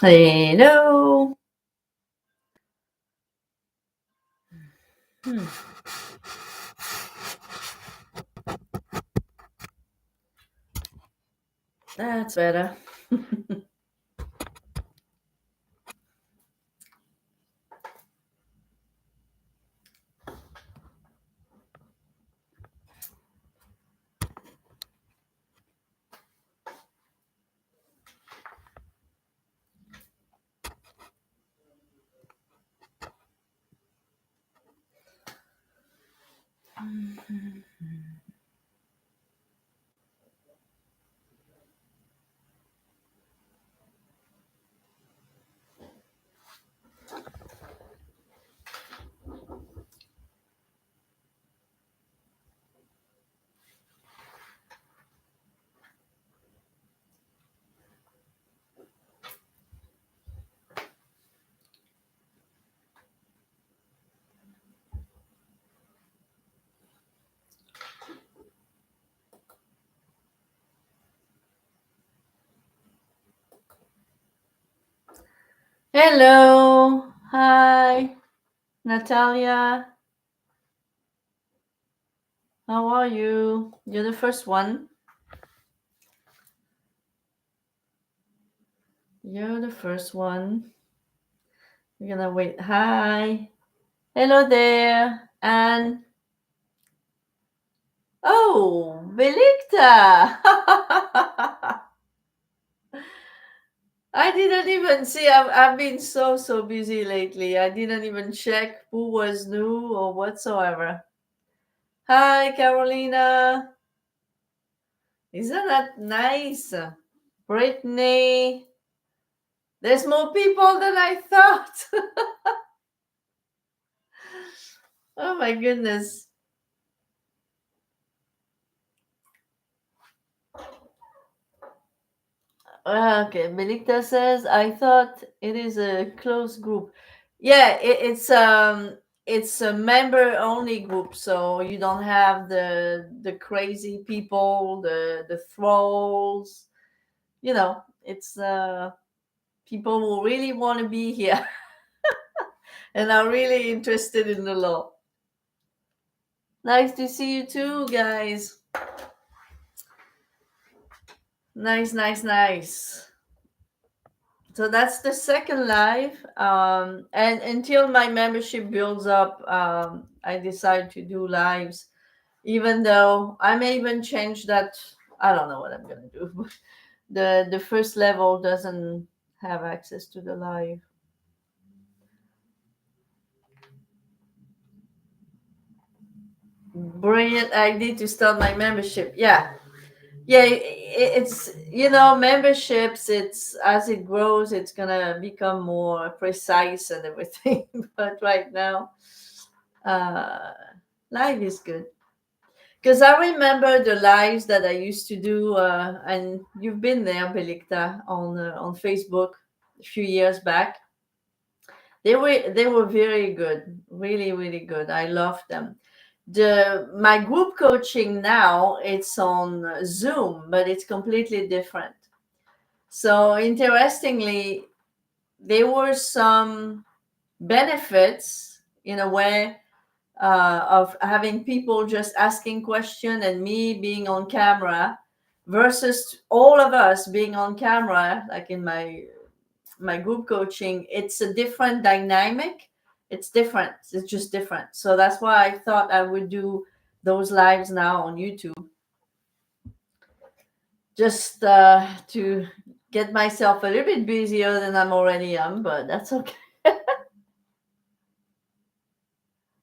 Hello. Hmm, that's better. Hello. Hi, Natalia. How are you? You're the first one. You're the first one. We're gonna wait. Hi. Hello there. And oh, Belikta. I didn't even see. I've been so busy lately. I didn't even check who was new or whatsoever. Hi, Carolina. Isn't that nice? Brittany. There's more people than I thought. Oh my goodness. Okay, Belikta says, I thought it is a closed group. Yeah, it's a member only group, so you don't have the crazy people, the trolls. It's people who really want to be here and are really interested in the law. Nice to see you too, guys. Nice. So that's the second live. And until my membership builds up, I decide to do lives, even though I may even change that. I don't know what I'm gonna do. The first level doesn't have access to the live. Brilliant idea to start my membership. Yeah, it's memberships, it's as it grows it's gonna become more precise and everything. But right now, uh live is good, because I remember the lives that I used to do, and you've been there, Belikta, on Facebook a few years back. They were very good, really good. I loved them. The my group coaching now, it's on Zoom, but it's completely different. So interestingly, there were some benefits in a way, of having people just asking question and me being on camera versus all of us being on camera, like in my group coaching. It's a different dynamic. It's different. It's just different. So that's why I thought I would do those lives now on YouTube, just to get myself a little bit busier than I'm already am, but that's okay.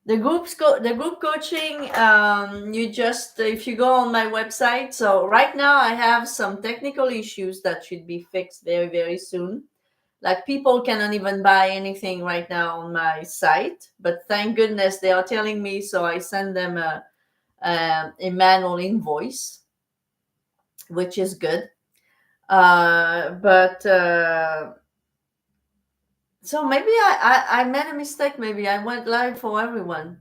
The group coaching, you just, if you go on my website. So right now I have some technical issues that should be fixed very soon. Like, people cannot even buy anything right now on my site, but thank goodness they are telling me, so I send them a manual invoice, which is good. But so maybe I made a mistake. Maybe I went live for everyone.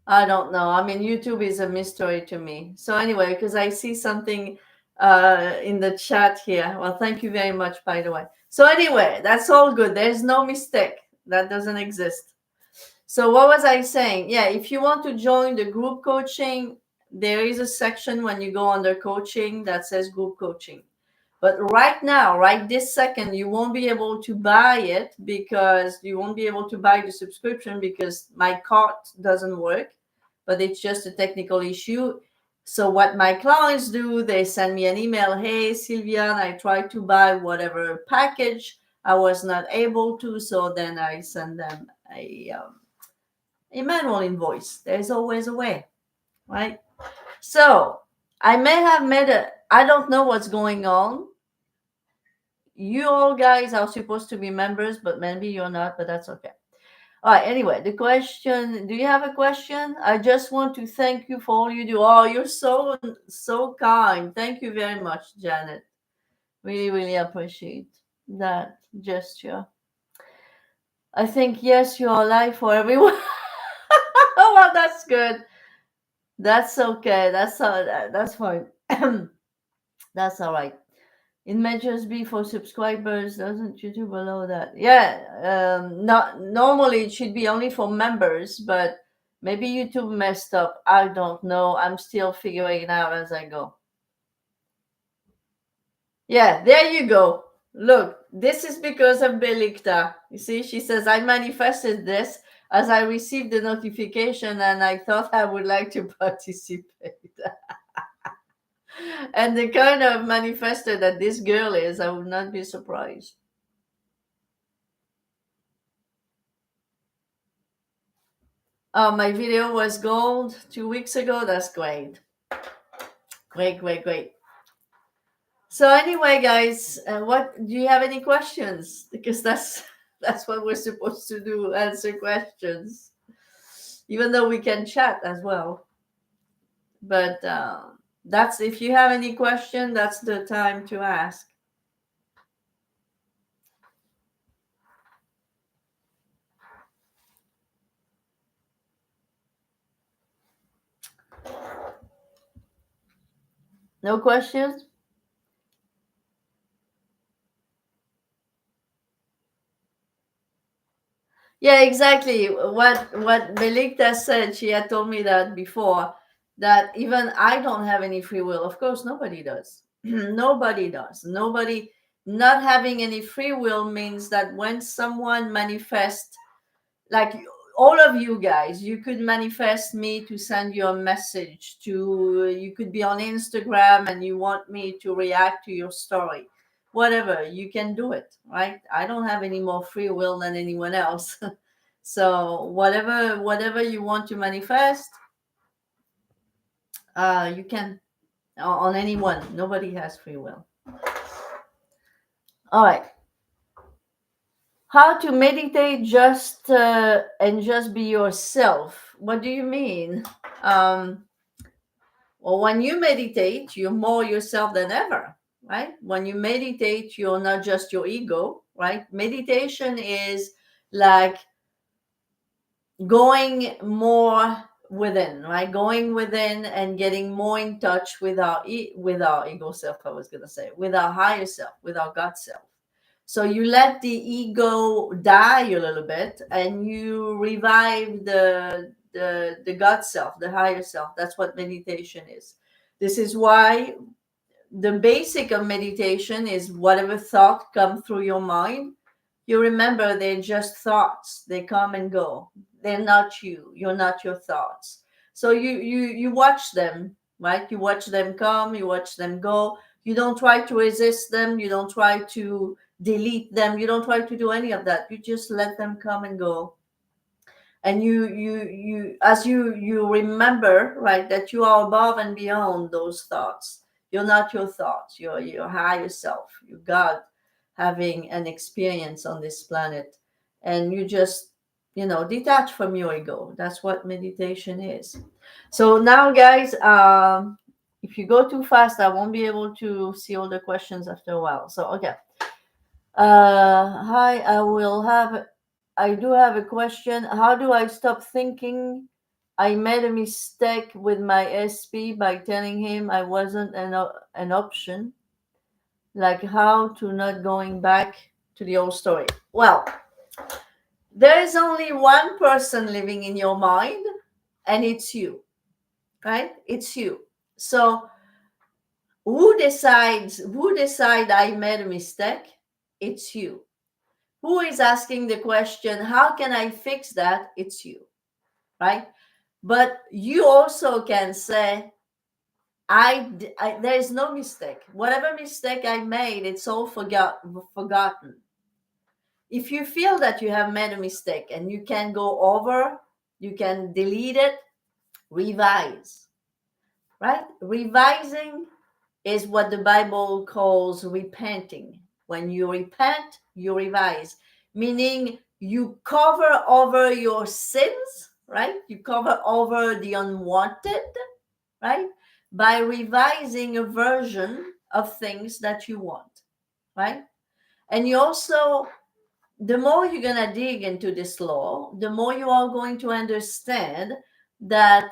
I don't know. I mean, YouTube is a mystery to me. So anyway, because I see something in the chat here. Well, thank you very much, by the way. So anyway, that's all good. There's no mistake. That doesn't exist. So what was I saying? Yeah, if you want to join the group coaching, there is a section when you go under coaching that says group coaching. But right now, right this second, you won't be able to buy it, because you won't be able to buy the subscription because my cart doesn't work, but it's just a technical issue. So what my clients do, they send me an email. Hey, Sylviane, I tried to buy whatever package. I was not able to. So then I send them a manual invoice. There's always a way, right? So I may have made I don't know what's going on. You all guys are supposed to be members, but maybe you're not, but that's okay. All right, anyway, the question, do you have a question? I just want to thank you for all you do. Oh, you're so kind. Thank you very much, Janet. Really, really appreciate that gesture. I think, yes, you're alive for everyone. Oh, well, that's good. That's okay. That's fine. That's all right. It may just be for subscribers, doesn't YouTube allow that? Yeah, not normally it should be only for members, but maybe YouTube messed up. I don't know. I'm still figuring it out as I go. Yeah, there you go. Look, this is because of Belikta. You see, she says, I manifested this as I received the notification and I thought I would like to participate. And the kind of manifestor that this girl is, I would not be surprised. Oh, my video was gold 2 weeks ago. That's great. Great, great, great. So anyway, guys, what do you have any questions? Because that's what we're supposed to do, answer questions. Even though we can chat as well. But that's, if you have any question, that's the time to ask. No questions? Yeah, exactly. What Belikta said, she had told me that before, that even I don't have any free will. Of course, nobody does. Nobody does. Nobody. Not having any free will means that when someone manifests, like all of you guys, you could manifest me to send you a message, to you could be on Instagram and you want me to react to your story, whatever, you can do it, right? I don't have any more free will than anyone else. So whatever you want to manifest, you can, on anyone. Nobody has free will. All right. How to meditate just and just be yourself? What do you mean? Well, when you meditate, you're more yourself than ever, right? When you meditate, you're not just your ego, right? Meditation is like going more within, right? Going within and getting more in touch with with our ego self. I was gonna say, with our higher self, with our God self. So you let the ego die a little bit, and you revive the God self, the higher self. That's what meditation is. This is why the basic of meditation is whatever thought come through your mind, you remember they're just thoughts. They come and go. They're not you. You're not your thoughts. So you watch them, right? You watch them come, you watch them go. You don't try to resist them. You don't try to delete them. You don't try to do any of that. You just let them come and go. And you as you remember, right, that you are above and beyond those thoughts. You're not your thoughts. You're your higher self. You God having an experience on this planet, and you just detach from your ego. That's what meditation is. So now, guys, if you go too fast, I won't be able to see all the questions after a while. So okay. Hi, I do have a question. How do I stop thinking I made a mistake with my SP by telling him I wasn't an option, like how to not going back to the old story. Well, there is only one person living in your mind, and it's you, right? It's you. So who decide I made a mistake? It's you. Who is asking the question, how can I fix that? It's you, right? But you also can say, there is no mistake. Whatever mistake I made, it's all forgotten. If you feel that you have made a mistake and you can go over, you can delete it, revise, right? Revising is what the Bible calls repenting. When you repent, you revise, meaning you cover over your sins, right? You cover over the unwanted, right? By revising a version of things that you want, right? And you also, the more you're going to dig into this law, the more you are going to understand that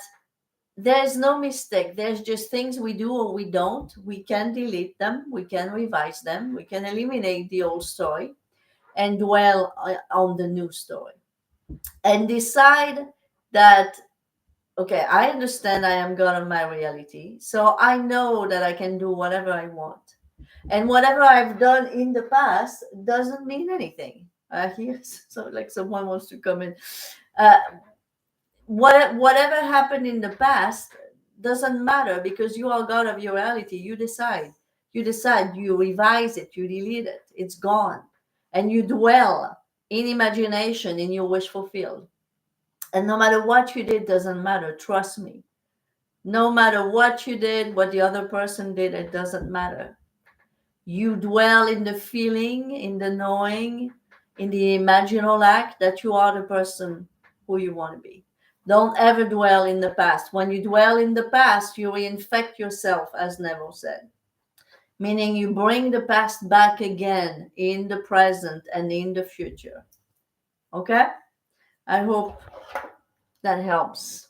there's no mistake. There's just things we do or we don't. We can delete them. We can revise them. We can eliminate the old story and dwell on the new story and decide that, okay, I understand I am God of my reality. So I know that I can do whatever I want. And whatever I've done in the past doesn't mean anything. Here's so like someone wants to come in. Uh, whatever happened in the past doesn't matter because you are God of your reality. You decide, you revise it, you delete it, it's gone, and you dwell in imagination in your wish fulfilled. And no matter what you did, doesn't matter. Trust me. No matter what you did, what the other person did, it doesn't matter. You dwell in the feeling, in the knowing, in the imaginal act that you are the person who you want to be. Don't ever dwell in the past. When you dwell in the past, you reinfect yourself, as Neville said, meaning you bring the past back again in the present and in the future. Okay? I hope that helps.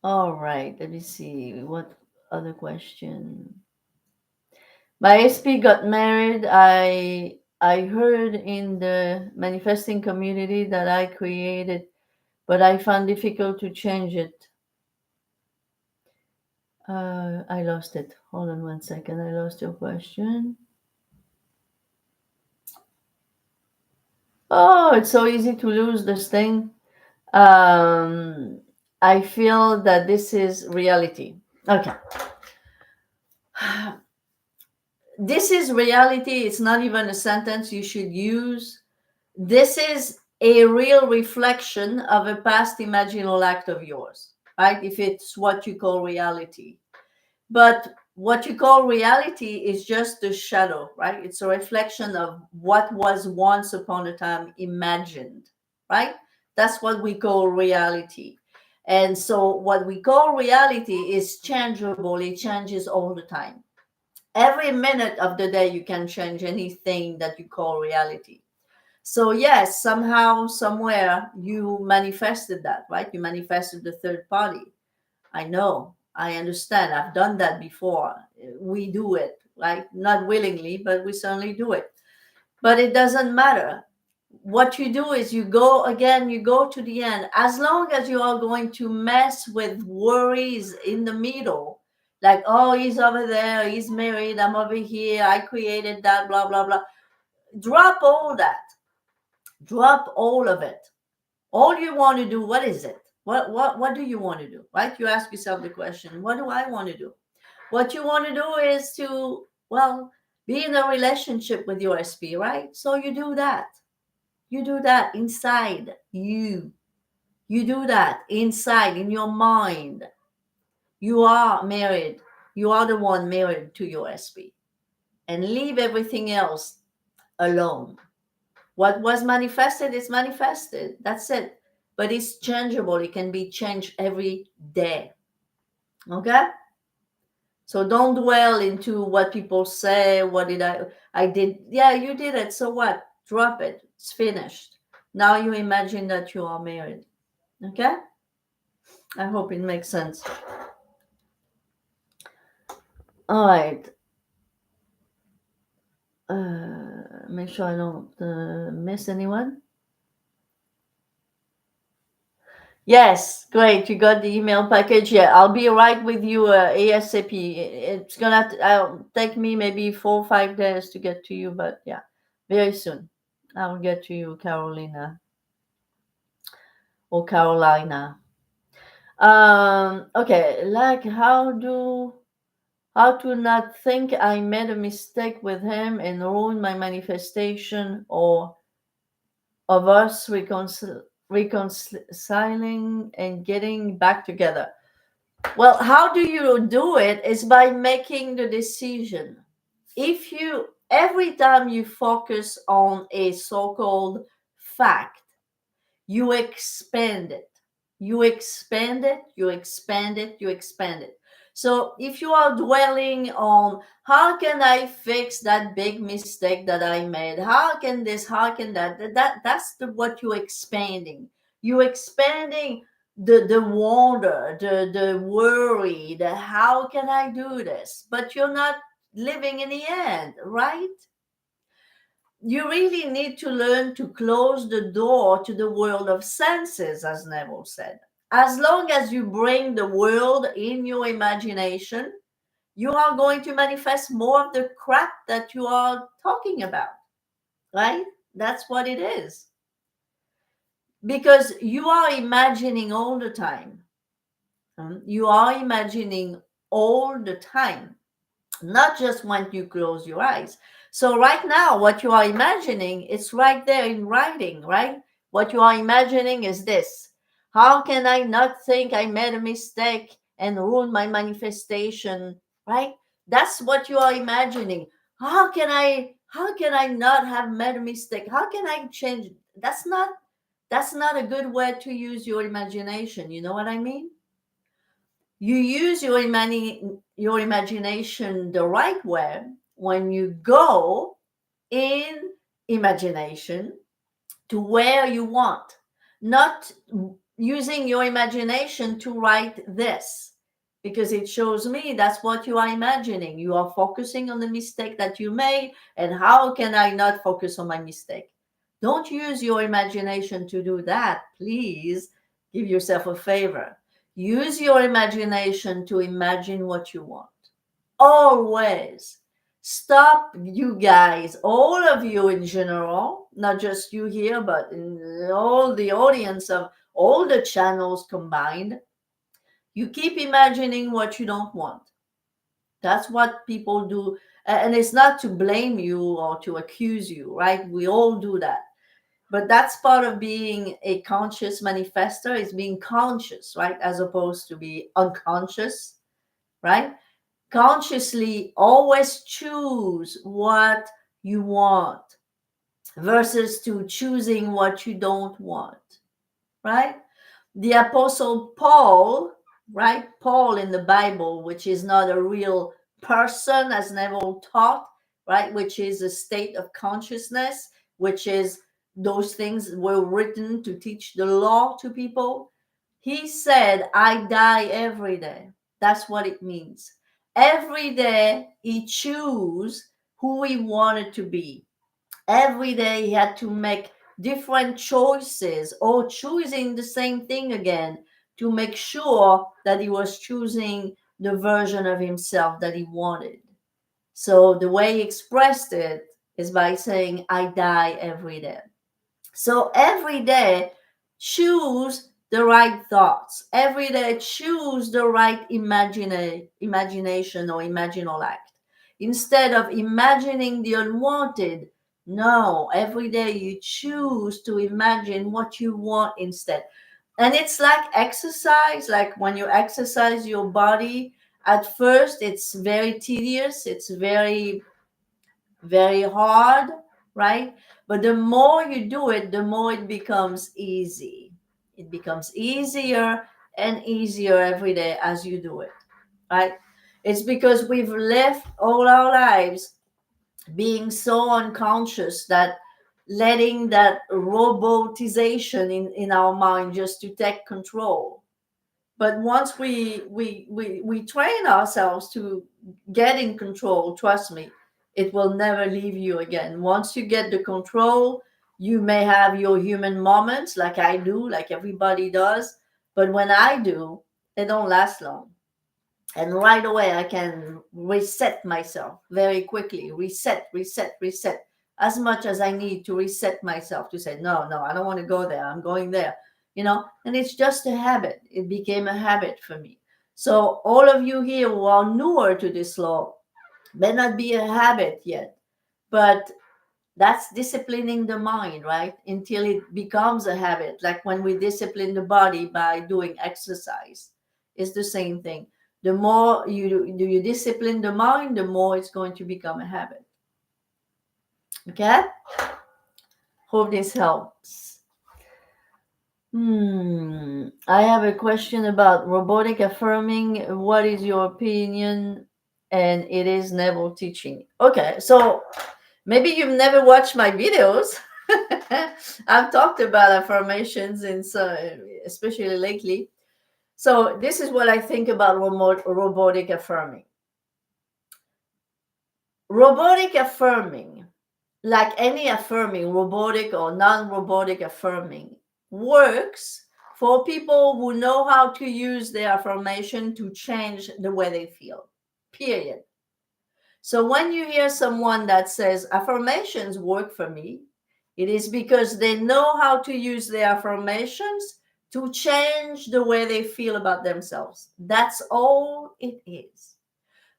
All right, let me see. What other question? My SP got married. I heard in the manifesting community that I created, but I found difficult to change it. I lost it. Hold on one second. I lost your question. Oh, it's so easy to lose this thing. I feel that this is reality. Okay. This is reality. It's not even a sentence you should use. This is a real reflection of a past imaginal act of yours, right? If it's what you call reality. But what you call reality is just a shadow, right? It's a reflection of what was once upon a time imagined, right? That's what we call reality. And so what we call reality is changeable. It changes all the time. Every minute of the day, you can change anything that you call reality. So yes, somehow, somewhere, you manifested that, right? You manifested the third party. I know, I understand. I've done that before. We do it, right? Not willingly, but we certainly do it. But it doesn't matter. What you do is you go again, you go to the end. As long as you are going to mess with worries in the middle, like, oh, he's over there, he's married, I'm over here, I created that, blah, blah, blah. Drop all that. Drop all of it. All you want to do, what is it? What do you want to do? Right? You ask yourself the question, what do I want to do? What you want to do is to, well, be in a relationship with your SP, right? So you do that. You do that inside you. You do that inside in your mind. You are married. You are the one married to your SP. And leave everything else alone. What was manifested is manifested. That's it. But it's changeable. It can be changed every day. Okay? So don't dwell into what people say. What did I did? Yeah, you did it. So what? Drop it. It's finished. Now you imagine that you are married. Okay? I hope it makes sense. All right. Make sure I don't miss anyone. Yes, great. You got the email package. Yeah, I'll be right with you ASAP. It's gonna take me maybe 4 or 5 days to get to you, but yeah, very soon. I'll get to you, Carolina or Carolina. Okay, like how to not think I made a mistake with him and ruin my manifestation or of us reconciling and getting back together. Well, how do you do it is by making the decision. If you every time you focus on a so-called fact, you expand it. You expand it, you expand it, you expand it. So if you are dwelling on how can I fix that big mistake that I made, how can this, how can that's what you're expanding. You're expanding the wonder, the worry, the how can I do this, but you're not living in the end, right? You really need to learn to close the door to the world of senses, as Neville said. As long as you bring the world in your imagination, you are going to manifest more of the crap that you are talking about, right? That's what it is. Because you are imagining all the time. You are imagining all the time, not just when you close your eyes. So right now, what you are imagining, it's right there in writing, right? What you are imagining is this. How can I not think I made a mistake and ruin my manifestation, right? That's what you are imagining. How can I not have made a mistake? How can I change? That's not a good way to use your imagination. You know what I mean? You use your imagination the right way when you go in imagination to where you want, not using your imagination to write this, because it shows me that's what you are imagining. You are focusing on the mistake that you made, and how can I not focus on my mistake? Don't use your imagination to do that. Please give yourself a favor. Use your imagination to imagine what you want. Always. Stop, you guys, all of you in general, not just you here, but in all the audience of all the channels combined. You keep imagining what you don't want. That's what people do. And it's not to blame you or to accuse you, right? We all do that. But that's part of being a conscious manifester, is being conscious, right? As opposed to be unconscious, right? Consciously always choose what you want versus to choosing what you don't want, right? The apostle Paul, right? Paul in the Bible, which is not a real person as Neville taught, right? Which is a state of consciousness, which is those things were written to teach the law to people. He said, I die every day. That's what it means. Every day he chose who he wanted to be. Every day he had to make different choices or choosing the same thing again to make sure that he was choosing the version of himself that he wanted. So the way he expressed it is by saying, I die every day. So every day, choose the right thoughts. Every day, choose the right imagination or imaginal act. Instead of imagining the unwanted, no, every day you choose to imagine what you want instead. And it's like exercise, like when you exercise your body, at first it's very tedious, it's very very hard, right? But the more you do it, the more it becomes easy. It becomes easier and easier every day as you do it, right? It's because we've lived all our lives being so unconscious that letting that robotization in our mind just to take control. But once we train ourselves to get in control, trust me, it will never leave you again. Once you get the control, you may have your human moments like I do, like everybody does. But when I do, they don't last long. And right away, I can reset myself very quickly. Reset, reset, reset. As much as I need to reset myself to say, no, no, I don't want to go there. I'm going there. And it's just a habit. It became a habit for me. So, all of you here who are newer to this law may not be a habit yet, but that's disciplining the mind, right? Until it becomes a habit. Like when we discipline the body by doing exercise, it's the same thing. The more you discipline the mind, the more it's going to become a habit. Okay? Hope this helps. I have a question about robotic affirming. What is your opinion? And it is Neville teaching. Okay, so maybe you've never watched my videos. I've talked about affirmations, especially lately. So this is what I think about robotic affirming. Robotic affirming, like any affirming, robotic or non-robotic affirming, works for people who know how to use their affirmation to change the way they feel. Period. So when you hear someone that says affirmations work for me, it is because they know how to use their affirmations to change the way they feel about themselves. That's all it is.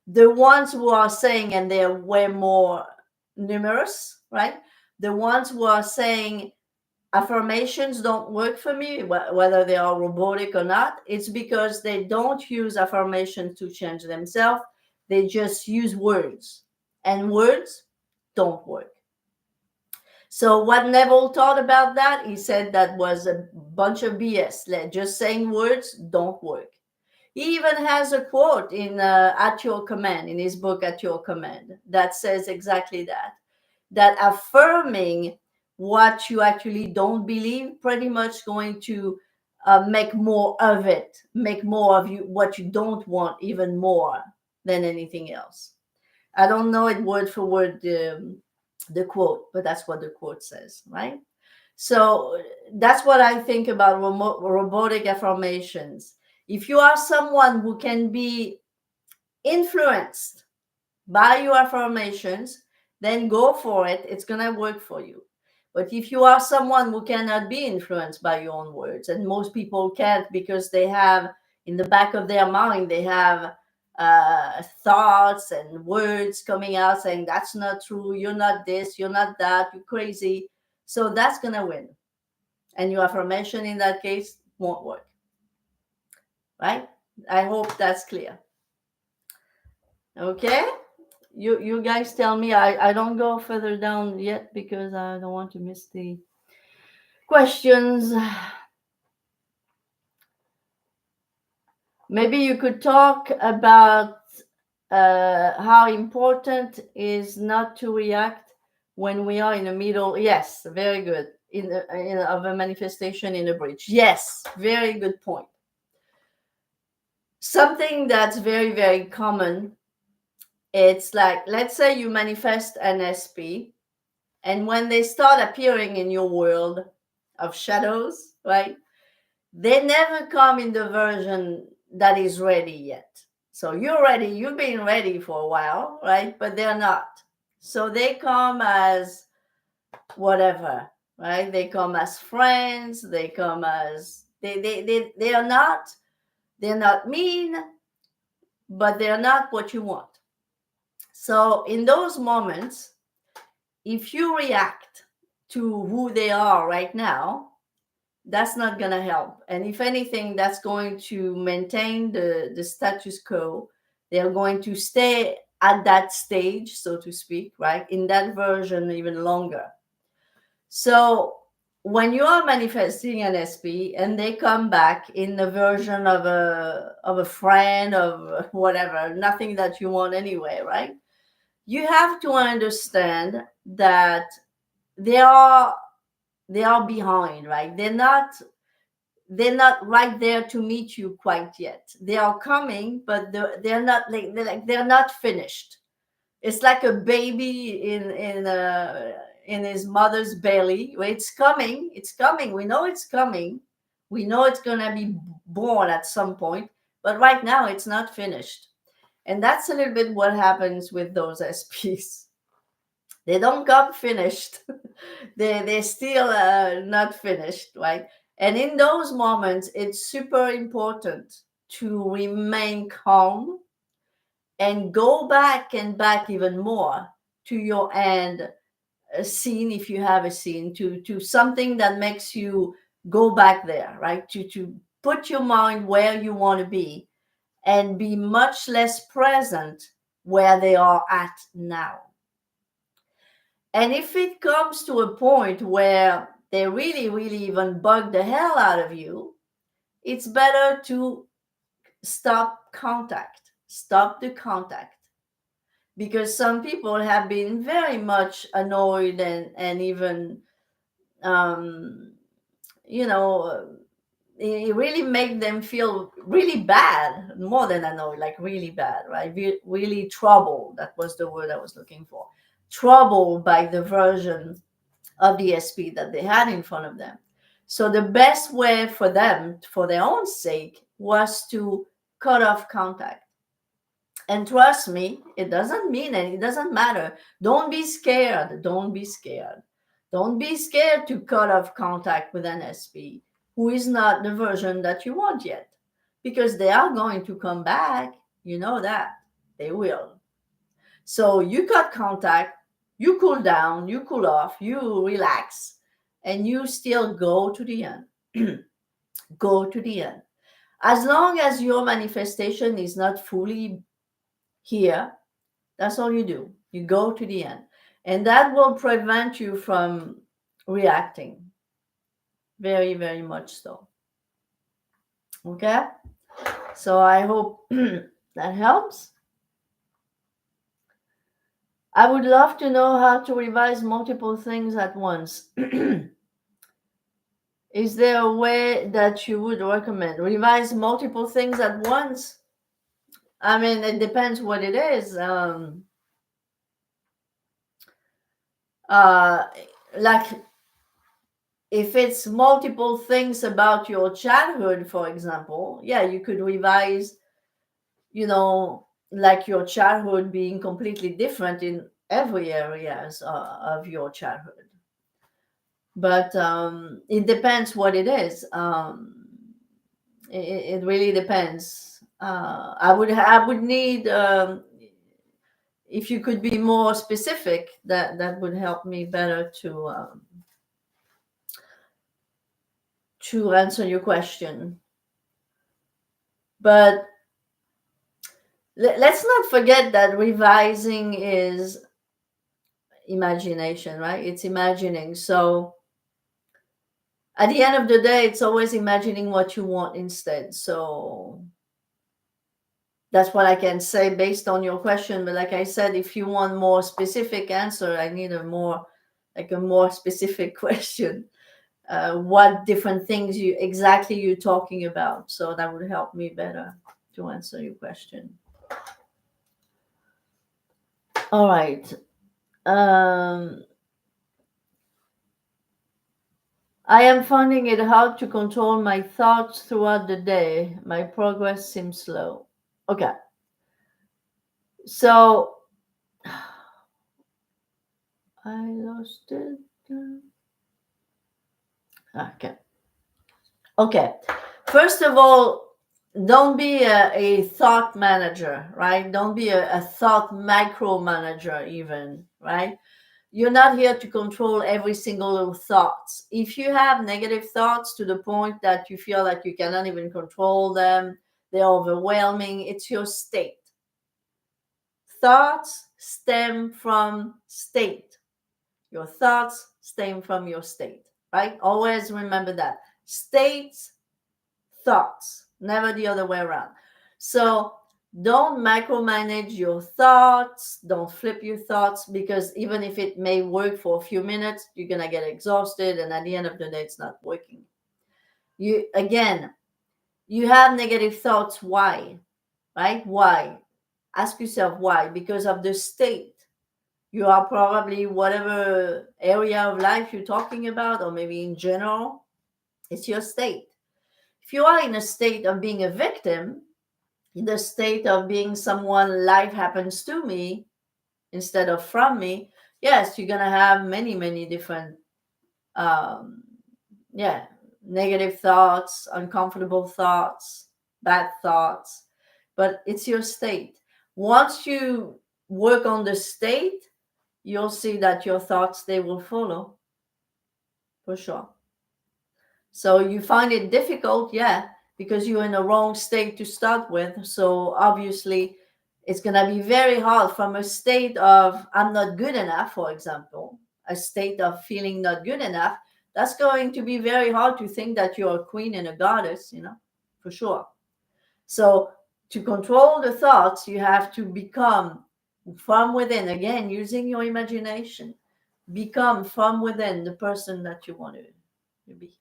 The ones who are saying, and they're way more numerous, right? The ones who are saying affirmations don't work for me, whether they are robotic or not, it's because they don't use affirmations to change themselves. They just use words, and words don't work. So what Neville thought about that, he said that was a bunch of BS. Just saying words don't work. He even has a quote in At Your Command, in his book At Your Command, that says exactly that affirming what you actually don't believe pretty much going to make more of it, make more of you what you don't want even more than anything else. I don't know it word for word, the quote, but that's what the quote says, right? So that's what I think about robotic affirmations. If you are someone who can be influenced by your affirmations, then go for it. It's going to work for you. But if you are someone who cannot be influenced by your own words, and most people can't because they have in the back of their mind, they have thoughts and words coming out saying, that's not true, you're not this, you're not that, you're crazy. So that's going to win. And your affirmation in that case won't work. Right? I hope that's clear. Okay? You guys tell me. I don't go further down yet because I don't want to miss the questions. Maybe you could talk about how important is not to react when we are in the middle. Yes, very good. Of a manifestation in a bridge. Yes, very good point. Something that's very, very common. It's like, let's say you manifest an SP, and when they start appearing in your world of shadows, right, they never come in the version that is ready yet. So you're ready, you've been ready for a while, right? But they're not. So they come as whatever, right? They come as friends, they come as they are not, they're not mean, but they're not what you want. So in those moments, if you react to who they are right now, that's not going to help. And if anything, that's going to maintain the status quo. They're going to stay at that stage, so to speak, right? In that version even longer. So when you are manifesting an SP and they come back in the version of a friend, of whatever, nothing that you want anyway, right? You have to understand that they are they are behind, right? They're not right there to meet you quite yet. They are coming, but they're not they're not finished. It's like a baby in his mother's belly. Well, it's coming. It's coming. We know it's coming. We know it's gonna be born at some point, but right now it's not finished. And that's a little bit what happens with those SPs. They don't come finished. They're still not finished, right? And in those moments, it's super important to remain calm and go back and back even more to your end scene, if you have a scene, to something that makes you go back there, right? To put your mind where you want to be and be much less present where they are at now. And if it comes to a point where they really, really even bug the hell out of you, it's better to stop the contact. Because some people have been very much annoyed and even, um, you know, it really made them feel really bad, more than annoyed, like really bad, right? Really troubled. That was the word I was looking for. Troubled by the version of the SP that they had in front of them. So the best way for them, for their own sake, was to cut off contact. And trust me, it doesn't mean and it doesn't matter. Don't be scared. Don't be scared. Don't be scared to cut off contact with an SP who is not the version that you want yet. Because they are going to come back. You know that. They will. So you cut contact, you cool down, you cool off, you relax, and you still go to the end. Go to the end. As long as your manifestation is not fully here, that's all you do. You go to the end. And that will prevent you from reacting. Very, very much so. Okay? So I hope that helps. I would love to know how to revise multiple things at once. Is there a way that you would recommend? Revise multiple things at once? I mean, it depends what it is. Like if it's multiple things about your childhood, for example, yeah, you could revise, like your childhood being completely different in every areas of your childhood. But it depends what it is. It really depends. I would need, if you could be more specific, that would help me better to answer your question. But let's not forget that revising is imagination, right? It's imagining. So at the end of the day, it's always imagining what you want instead. So that's what I can say based on your question. But like I said, if you want more specific answer, I need a more specific question. What different things you're talking about? So that would help me better to answer your question. All right. I am finding it hard to control my thoughts throughout the day. My progress seems slow. Okay. So I lost it. Okay. Okay. First of all, don't be a thought manager, right? Don't be a thought micromanager, even, right? You're not here to control every single little thoughts. If you have negative thoughts to the point that you feel like you cannot even control them, they're overwhelming, it's your state. Thoughts stem from state. Your thoughts stem from your state, right? Always remember that. States, thoughts, never the other way around. So Don't micromanage your thoughts. Don't flip your thoughts, because even if it may work for a few minutes, you're going to get exhausted. And at the end of the day, it's not working. Again, you have negative thoughts. Why? Right? Why? Ask yourself why. Because of the state. You are probably, whatever area of life you're talking about, or maybe in general, it's your state. If you are in a state of being a victim, in the state of being someone life happens to me instead of from me, yes, you're gonna have many, many different, um, yeah, negative thoughts, uncomfortable thoughts, bad thoughts, but it's your state. Once you work on the state, you'll see that your thoughts, they will follow, for sure. So you find it difficult, yeah, because you're in a wrong state to start with. So obviously, it's going to be very hard from a state of I'm not good enough, for example, a state of feeling not good enough. That's going to be very hard to think that you're a queen and a goddess, for sure. So to control the thoughts, you have to become from within, again, using your imagination, become from within the person that you want to be.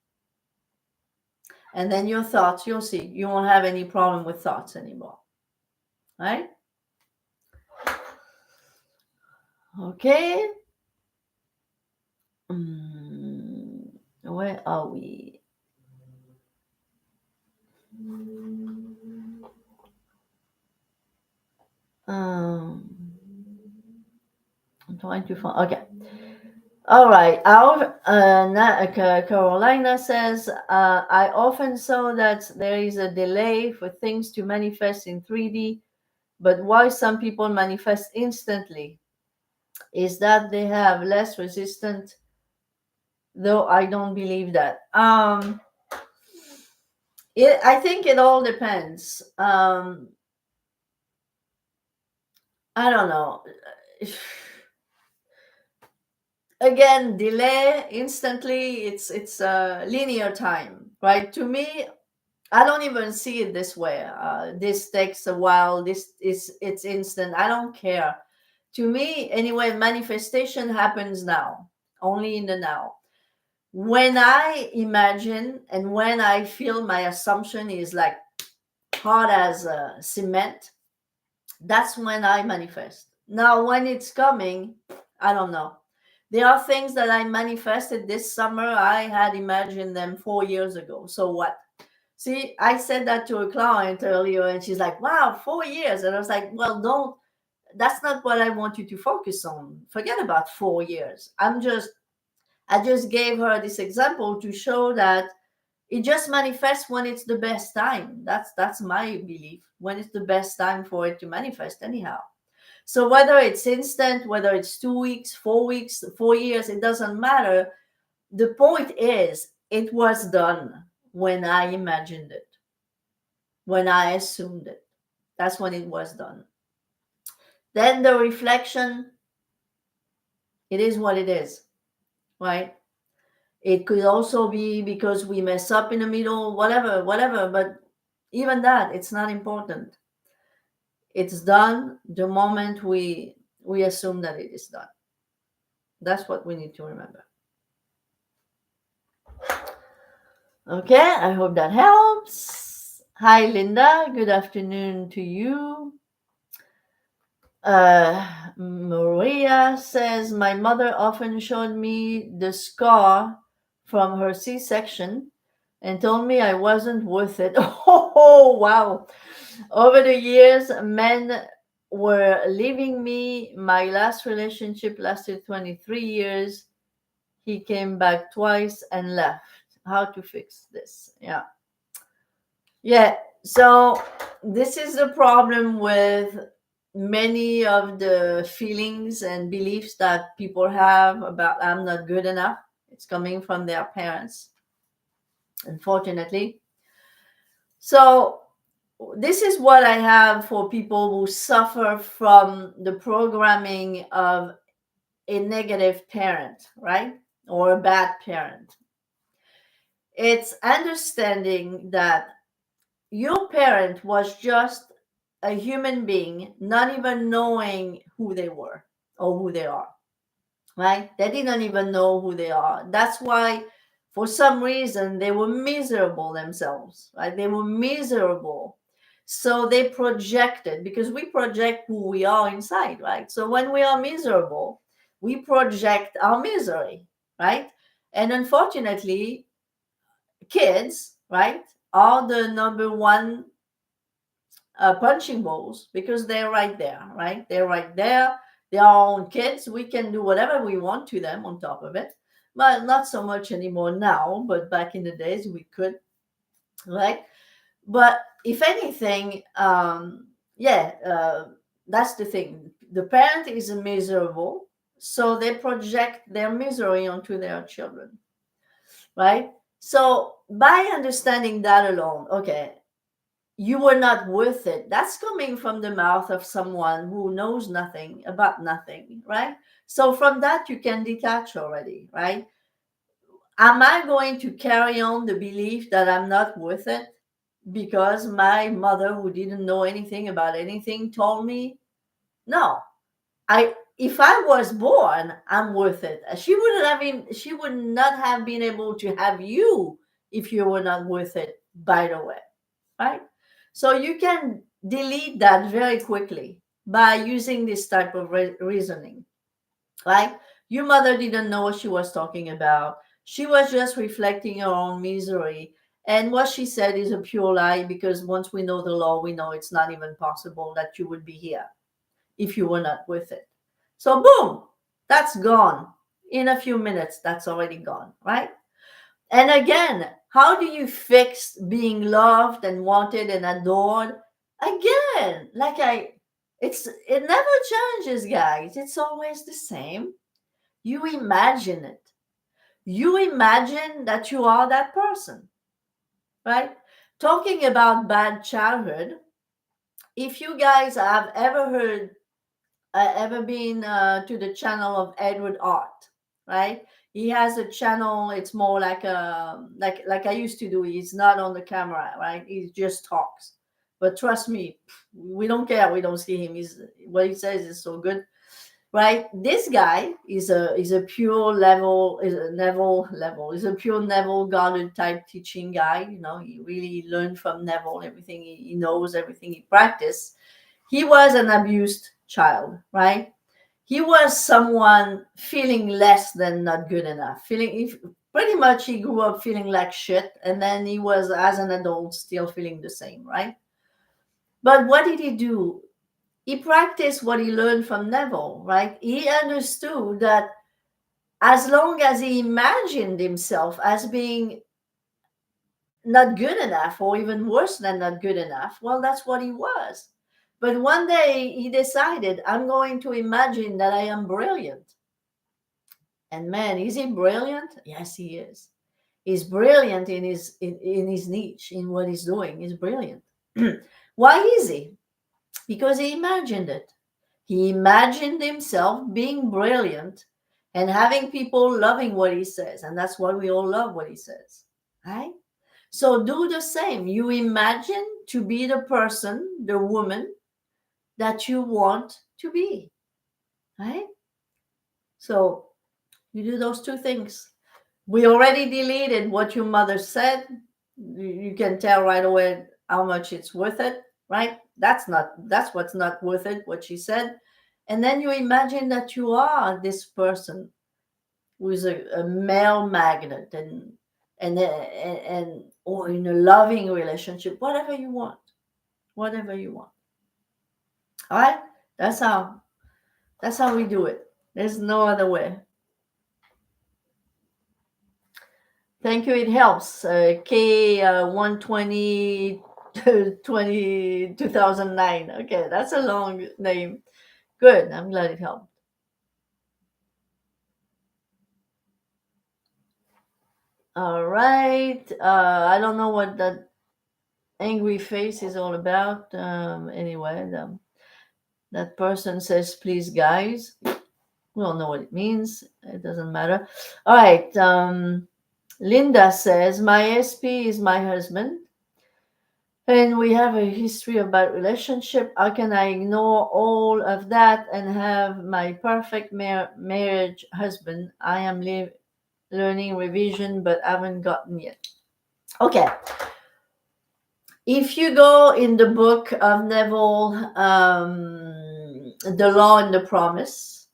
And then your thoughts, you'll see, you won't have any problem with thoughts anymore. Right? Okay. Where are we? I'm trying to find. Okay. All right. Carolina says, I often saw that there is a delay for things to manifest in 3D, but why some people manifest instantly is that they have less resistance, though I don't believe that. I think it all depends. I don't know. Again, delay instantly. It's a linear time, right? To me, I don't even see it this way. This takes a while. This is it's instant. I don't care. To me, anyway, manifestation happens now, only in the now. When I imagine and when I feel my assumption is like hard as cement, that's when I manifest. Now, when it's coming, I don't know. There are things that I manifested this summer. I had imagined them 4 years ago. So what? See, I said that to a client earlier, and she's like, wow, 4 years. And I was like, well, don't, that's not what I want you to focus on. Forget about 4 years. I just gave her this example to show that it just manifests when it's the best time. That's my belief. When it's the best time for it to manifest, anyhow. So whether it's instant, whether it's 2 weeks, 4 weeks, 4 years, it doesn't matter. The point is, it was done when I imagined it, when I assumed it. That's when it was done. Then the reflection, it is what it is, right? It could also be because we mess up in the middle, whatever. But even that, it's not important. It's done the moment we assume that it is done. That's what we need to remember. Okay, I hope that helps. Hi, Linda. Good afternoon to you. Maria says, my mother often showed me the scar from her C-section and told me I wasn't worth it. Oh, wow. Over the years, men were leaving me. My last relationship lasted 23 years. He came back twice and left. How to fix this? Yeah. Yeah. So this is the problem with many of the feelings and beliefs that people have about I'm not good enough. It's coming from their parents, unfortunately. So this is what I have for people who suffer from the programming of a negative parent, right? Or a bad parent. It's understanding that your parent was just a human being not even knowing who they were or who they are, right? They didn't even know who they are. That's why, for some reason, they were miserable themselves, right? They were miserable. So they projected, because we project who we are inside, right? So when we are miserable, we project our misery, right? And unfortunately, kids, right, are the number one punching balls, because they're right there, right? They're right there. They are our own kids. We can do whatever we want to them on top of it. But not so much anymore now, but back in the days we could, right? But if anything, yeah, that's the thing. The parent is miserable, so they project their misery onto their children, right? So by understanding that alone, okay, you were not worth it. That's coming from the mouth of someone who knows nothing about nothing, right? So from that, you can detach already, right? Am I going to carry on the belief that I'm not worth it because my mother, who didn't know anything about anything, told me? No. If I was born, I'm worth it. She would not have been able to have you if you were not worth it, by the way, right? So you can delete that very quickly by using this type of reasoning, right? Your mother didn't know what she was talking about. She was just reflecting her own misery. And what she said is a pure lie, because once we know the law, we know it's not even possible that you would be here if you were not with it. So, boom, that's gone. In a few minutes, that's already gone, right? And again, how do you fix being loved and wanted and adored? Again, it never changes, guys. It's always the same. You imagine it. You imagine that you are that person, right? Talking about bad childhood, if you guys have ever been to the channel of Edward Art, right? He has a channel. It's more like like I used to do. He's not on the camera, right? He just talks. But trust me, we don't care. We don't see him. He's what he says is so good, right? This guy is a pure level is a Neville level. Is a pure Neville Goddard type teaching guy. You know, he really learned from Neville everything he knows, everything he practiced. He was an abused child, right? He was someone feeling less than not good enough, pretty much he grew up feeling like shit, and then he was, as an adult, still feeling the same, right? But what did he do? He practiced what he learned from Neville, right? He understood that as long as he imagined himself as being not good enough, or even worse than not good enough, well, that's what he was. But one day he decided, I'm going to imagine that I am brilliant. And man, is he brilliant? Yes, he is. He's brilliant in his niche, in what he's doing. He's brilliant. Why is he? Because he imagined it. He imagined himself being brilliant and having people loving what he says. And that's why we all love what he says, right? So do the same. You imagine to be the person, the woman that you want to be, right? So you do those two things. We already deleted what your mother said. You can tell right away how much it's worth it, right? That's what's not worth it, what she said. And then you imagine that you are this person who is a male magnet, and or in a loving relationship, whatever you want. All right, that's how we do it. There's no other way. Thank you. It helps. K 120 2009. Okay, that's a long name. Good. I'm glad it helped. All right. I don't know what that angry face is all about. Anyway, that person says, please, guys. We all know what it means. It doesn't matter. All right. Linda says, my SP is my husband. And we have a history of bad relationship. How can I ignore all of that and have my perfect marriage husband? I am learning revision, but haven't gotten yet. Okay. If you go in the book of Neville, The Law and the Promise,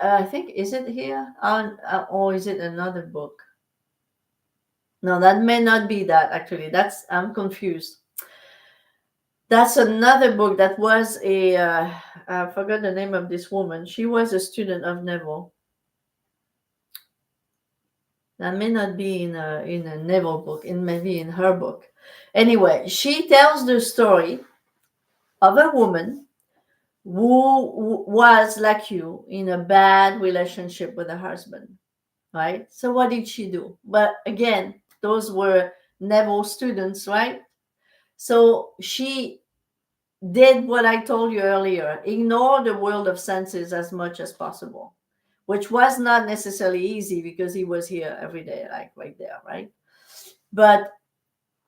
I think, is it here? Or is it another book? No, that may not be that actually. I'm confused. That's another book that was I forgot the name of this woman. She was a student of Neville. That may not be in a Neville book, in maybe in her book. Anyway, she tells the story of a woman who was like you in a bad relationship with her husband, right? So what did she do? But again, those were Neville students, right? So she did what I told you earlier, ignore the world of senses as much as possible, which was not necessarily easy because he was here every day, like right there, right? But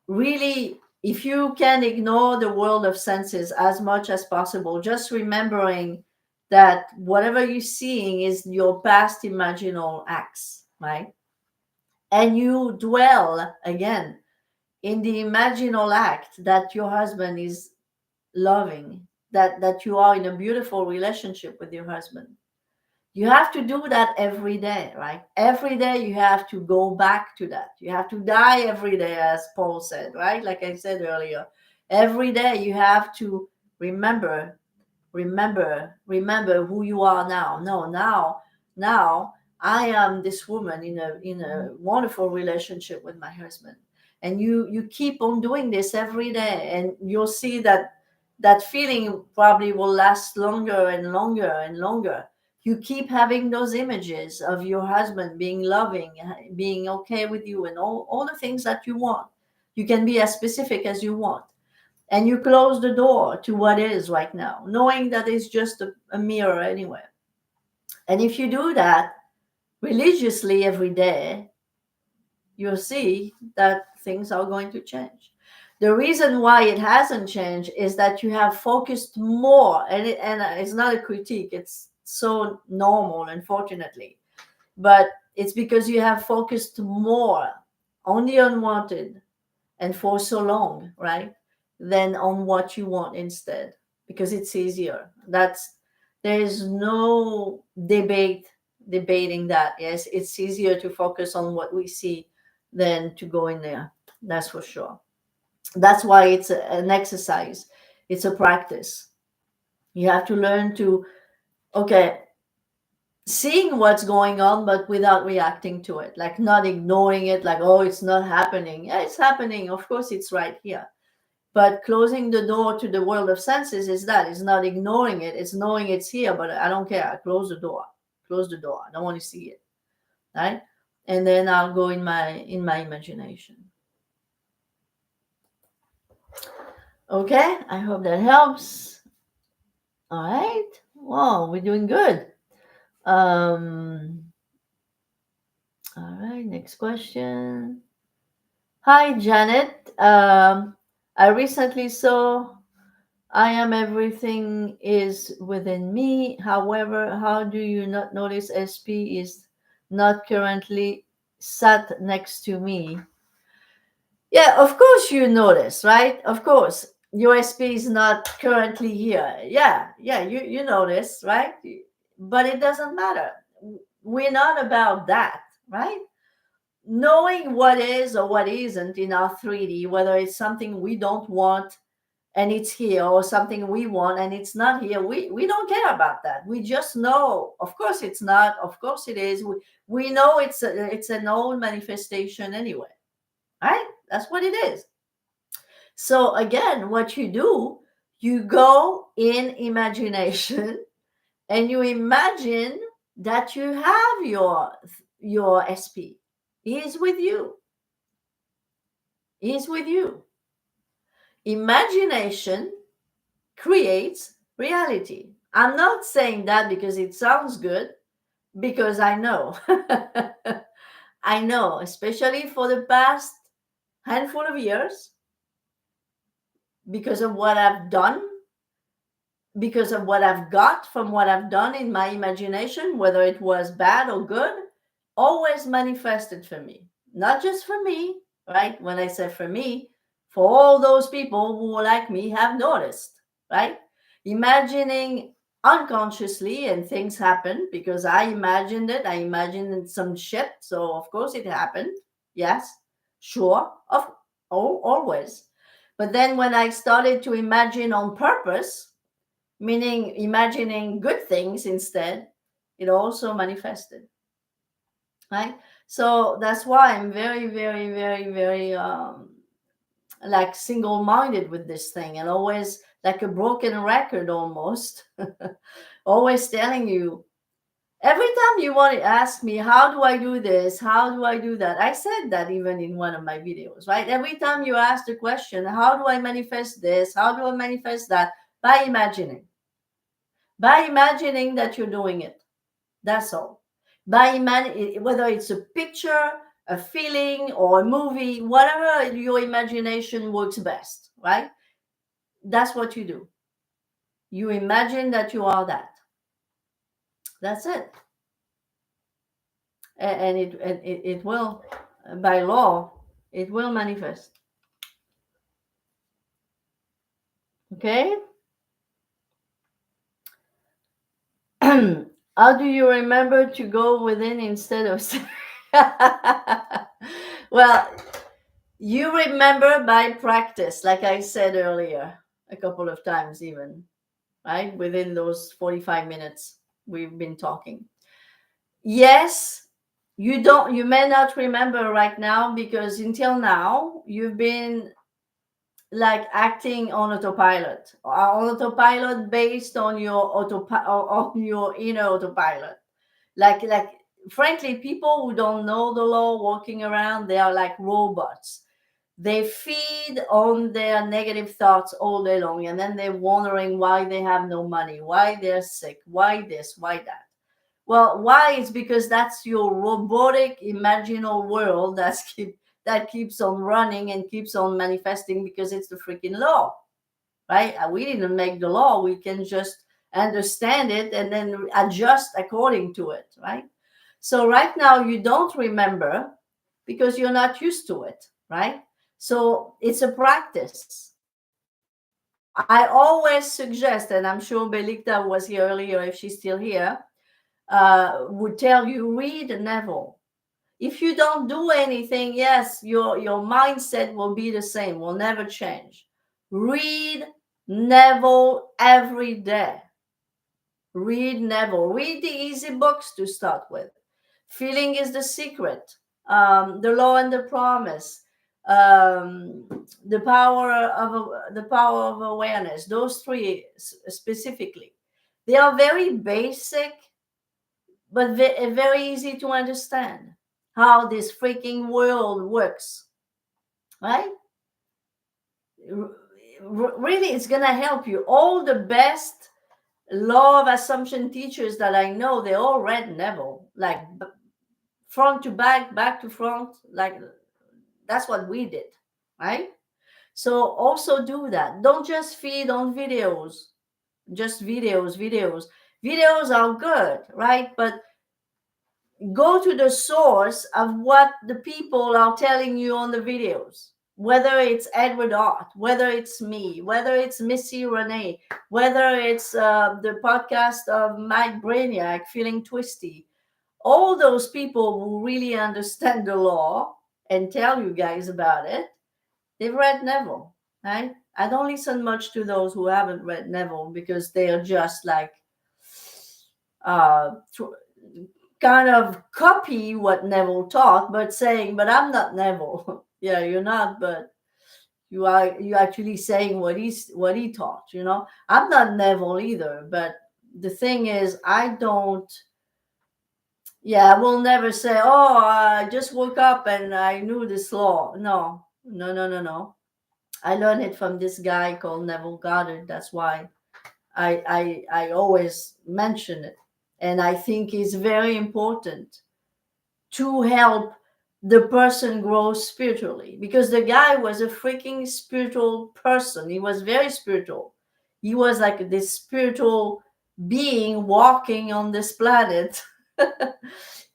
really, if you can ignore the world of senses as much as possible, just remembering that whatever you're seeing is your past imaginal acts, right? And you dwell again in the imaginal act that your husband is loving, that you are in a beautiful relationship with your husband. You have to do that every day, right? Every day you have to go back to that. You have to die every day, as Paul said, right? Like I said earlier, every day you have to remember, remember who you are now. No, now I am this woman in a wonderful relationship with my husband. And you keep on doing this every day, and you'll see that that feeling probably will last longer and longer and longer. You keep having those images of your husband being loving, being okay with you, and all the things that you want. You can be as specific as you want. And you close the door to what is right now, knowing that it's just a mirror anyway. And if you do that religiously every day, you'll see that things are going to change. The reason why it hasn't changed is that you have focused more, and it's not a critique, it's so normal, unfortunately, but it's because you have focused more on the unwanted and for so long, right? Than on what you want instead, because it's easier. There is no debating that. Yes, it's easier to focus on what we see than to go in there. That's for sure. That's why it's an exercise. It's a practice. You have to learn to, okay, seeing what's going on, but without reacting to it, like not ignoring it, like, oh, it's not happening. Yeah, it's happening. Of course, it's right here. But closing the door to the world of senses is that it's not ignoring it, it's knowing it's here, but I don't care. I close the door. Close the door. I don't want to see it. Right? And then I'll go in my imagination. Okay, I hope that helps. All right. Well, we're doing good. All right, next question. Hi, Janet. I recently saw I am everything is within me. However, how do you not notice SP is not currently sat next to me? Yeah, of course you notice, right? Of course. Your SP is not currently here. Yeah, you notice, right? But it doesn't matter. We're not about that, right? Knowing what is or what isn't in our 3D, whether it's something we don't want and it's here, or something we want and it's not here, we don't care about that. We just know, of course it's not, of course it is. We know it's an old manifestation anyway, right? That's what it is. So again, what you do, you go in imagination and you imagine that you have your SP. He is with you. He is with you. Imagination creates reality. I'm not saying that because it sounds good, because I know. I know, especially for the past handful of years, because of what I've done, because of what I've got from what I've done in my imagination, whether it was bad or good, always manifested for me. Not just for me, right? When I say for me, for all those people who, like me, have noticed, right? Imagining unconsciously, and things happen because I imagined it. I imagined some shit. So, of course, it happened. Yes, sure, always. But then when I started to imagine on purpose, meaning imagining good things instead, it also manifested, right? So that's why I'm very, very, very, very like single-minded with this thing, and always like a broken record almost. Always telling you, every time you want to ask me, how do I do this, how do I do that, I said that even in one of my videos, right? Every time you ask the question, how do I manifest this, how do I manifest that, by imagining that you're doing it. That's all. Whether it's a picture, a feeling, or a movie, whatever your imagination works best, right? That's what you do. You imagine that you are that. That's it. And it will, by law, it will manifest. Okay? How do you remember to go within instead of. Well, you remember by practice, like I said earlier, a couple of times even, right? Within those 45 minutes we've been talking. Yes, you may not remember right now because until now you've been like acting on autopilot based on your on your inner autopilot. Like frankly, people who don't know the law walking around, they are like robots. They feed on their negative thoughts all day long, and then they're wondering why they have no money, why they're sick, why this, why that. Well, why? It's because that's your robotic imaginal world that keeps on running and keeps on manifesting because it's the freaking law, right? We didn't make the law. We can just understand it and then adjust according to it, right? So right now you don't remember because you're not used to it, right? So it's a practice. I always suggest, and I'm sure Belikta was here earlier if she's still here, would tell you, read Neville. If you don't do anything, yes, your mindset will be the same, will never change. Read Neville every day. Read Neville. Read the easy books to start with. Feeling is the Secret, The Law and the Promise, the power of awareness. Those three specifically, they are very basic, but very easy to understand how this freaking world works, right? Really, it's gonna help you. All the best law of assumption teachers that I know, they all read Neville, like front to back, back to front. Like that's what we did, right? So also do that. Don't just feed on videos. Just videos are good, right? But go to the source of what the people are telling you on the videos, whether it's Edward Hart, whether it's me, whether it's Missy Renee, whether it's the podcast of Mike Brainiac, Feeling Twisty. All those people who really understand the law and tell you guys about it, they've read Neville, right? I don't listen much to those who haven't read Neville because they are just like uh, kind of copy what Neville taught, but saying, "But I'm not Neville." Yeah, you're not, but you actually saying what he taught. I'm not Neville either, but the thing is, I don't. Yeah, I will never say, "Oh, I just woke up and I knew this law." No, no, no, no, no. I learned it from this guy called Neville Goddard. That's why I always mention it, and I think it's very important to help the person grows spiritually, because the guy was a freaking spiritual person. He was very spiritual. He was like this spiritual being walking on this planet.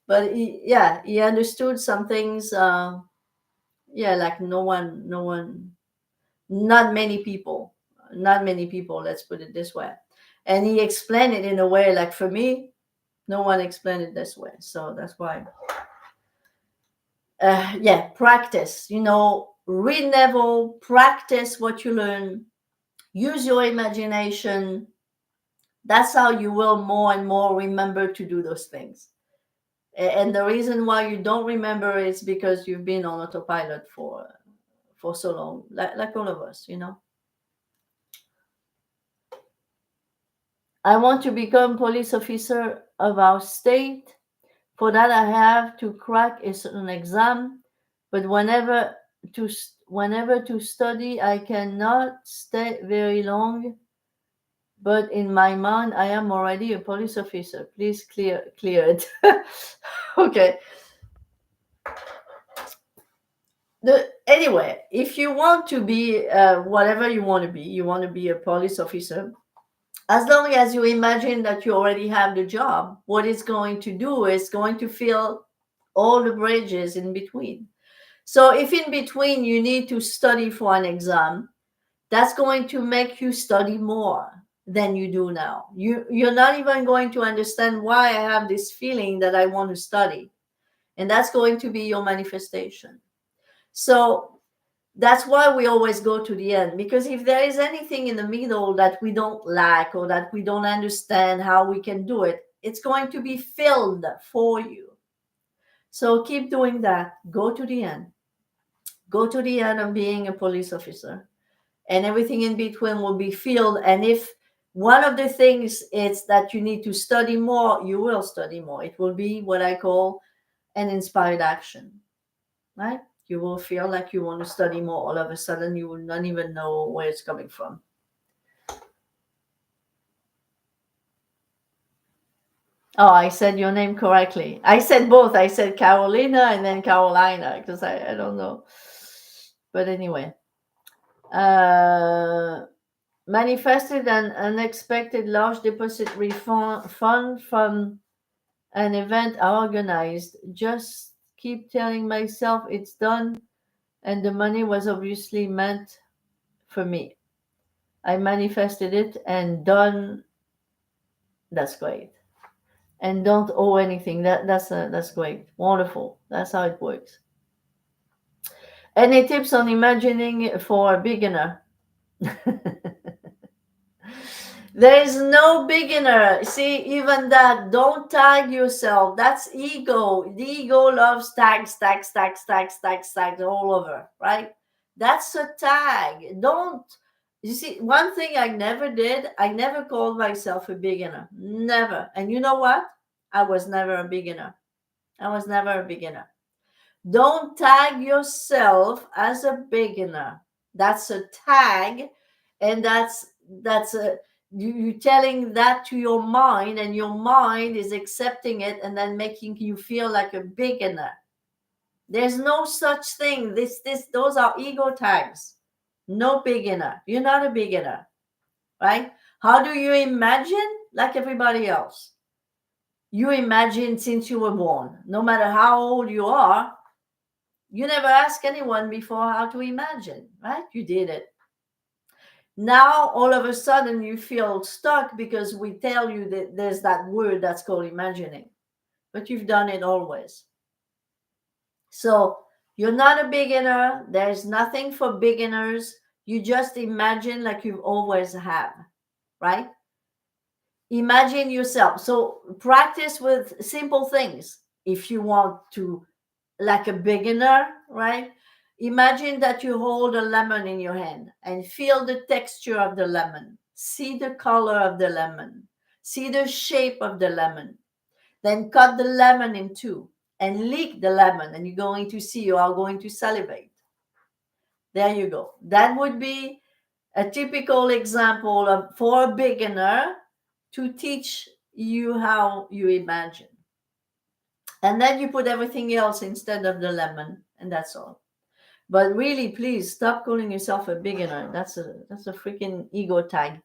But he understood some things. Like not many people, let's put it this way. And he explained it in a way, like, for me, no one explained it this way. So that's why, practice, read Neville, practice what you learn, use your imagination. That's how you will more and more remember to do those things. And the reason why you don't remember is because you've been on autopilot for so long, like all of us. I want to become police officer of our state. For that, I have to crack a certain exam, but whenever to study, I cannot stay very long. But in my mind, I am already a police officer. Please clear it. Okay. Anyway, if you want to be whatever you want to be a police officer. As long as you imagine that you already have the job, what it's going to do is going to fill all the bridges in between. So if in between you need to study for an exam, that's going to make you study more than you do now. You're not even going to understand why I have this feeling that I want to study. And that's going to be your manifestation. So that's why we always go to the end, because if there is anything in the middle that we don't like or that we don't understand how we can do it, it's going to be filled for you. So keep doing that. Go to the end. Go to the end of being a police officer, and everything in between will be filled. And if one of the things is that you need to study more, you will study more. It will be what I call an inspired action, right? You will feel like you want to study more. All of a sudden, you will not even know where it's coming from. Oh, I said your name correctly. I said both. I said Carolina and then Carolina, because I don't know. But anyway, manifested an unexpected large deposit refund fund from an event I organized. Just keep telling myself it's done, and the money was obviously meant for me. I manifested it and done. That's great. And don't owe anything. That's great. Wonderful. That's how it works. Any tips on imagining for a beginner? There is no beginner. See, even that, don't tag yourself. That's ego. The ego loves tags all over, right? That's a tag. Don't, you see, one thing I never did, I never called myself a beginner. Never. And you know what? I was never a beginner. Don't tag yourself as a beginner. That's a tag, and that's a you telling that to your mind, and your mind is accepting it and then making you feel like a beginner. There's no such thing. Those are ego tags. No beginner. You're not a beginner, right? How do you imagine? Like everybody else. You imagine since you were born. No matter how old you are, you never ask anyone before how to imagine, right? You did it. Now, all of a sudden, you feel stuck because we tell you that there's that word that's called imagining, but you've done it always. So you're not a beginner. There's nothing for beginners. You just imagine like you've always have, right? Imagine yourself. So practice with simple things. If you want to, like a beginner, right? Imagine that you hold a lemon in your hand and feel the texture of the lemon. See the color of the lemon. See the shape of the lemon. Then cut the lemon in two and lick the lemon, and you're going to see, you are going to salivate. There you go. That would be a typical example of, for a beginner, to teach you how you imagine. And then you put everything else instead of the lemon, and that's all. But really, please stop calling yourself a beginner. That's a freaking ego tag.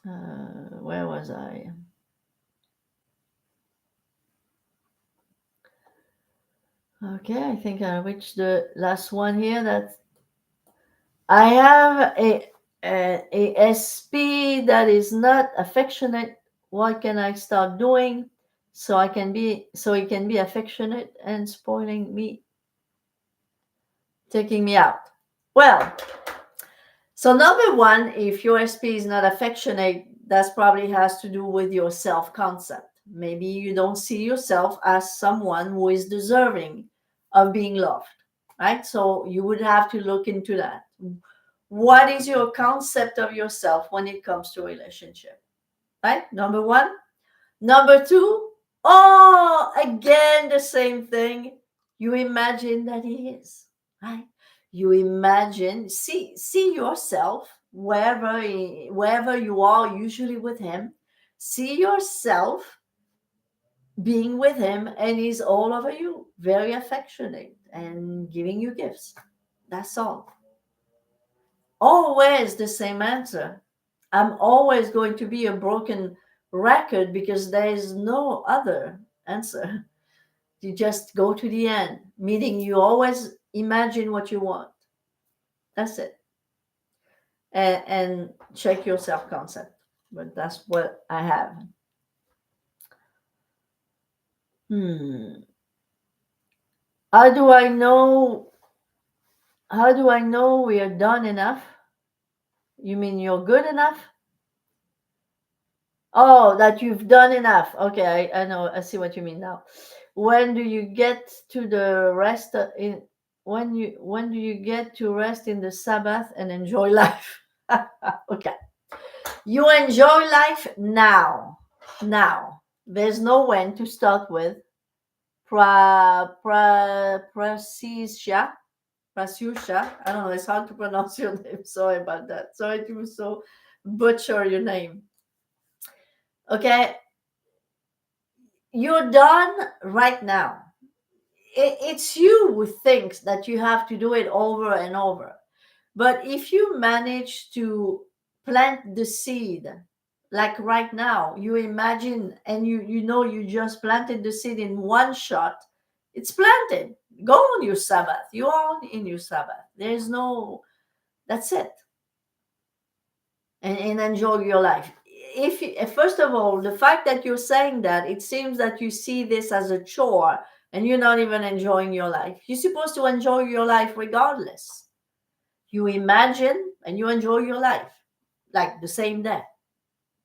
Where was I? Okay, I think I reached the last one here. That I have a SP that is not affectionate. What can I start doing so he can be affectionate and spoiling me, taking me out? Well, so number one, if your SP is not affectionate, that probably has to do with your self concept. Maybe you don't see yourself as someone who is deserving of being loved, right? So you would have to look into that. What is your concept of yourself when it comes to relationship, right? Number one. Number two, oh, again, the same thing. You imagine that he is, right? You imagine, see yourself wherever you are, usually with him. See yourself being with him, and he's all over you, very affectionate and giving you gifts. That's all. Always the same answer. I'm always going to be a broken record because there is no other answer. You just go to the end, meaning you always imagine what you want. That's it. And check your self concept. But that's what I have. Hmm. How do I know? How do I know we are done enough? You mean you're good enough? Oh, that you've done enough. Okay, I know. I see what you mean now. When do you get to the rest in when do you get to rest in the Sabbath and enjoy life? Okay. You enjoy life now. Now. There's no when to start with. Prasyusha. Prasyusha. I don't know. It's hard to pronounce your name. Sorry about that. Sorry to so butcher your name. Okay. You're done right now. It's you who thinks that you have to do it over and over. But if you manage to plant the seed, like right now, you imagine and you know you just planted the seed in one shot, it's planted. Go on your Sabbath. You're on in your Sabbath. There's no, that's it. And enjoy your life. First of all, the fact that you're saying that, it seems that you see this as a chore and you're not even enjoying your life. You're supposed to enjoy your life regardless. You imagine and you enjoy your life like the same day.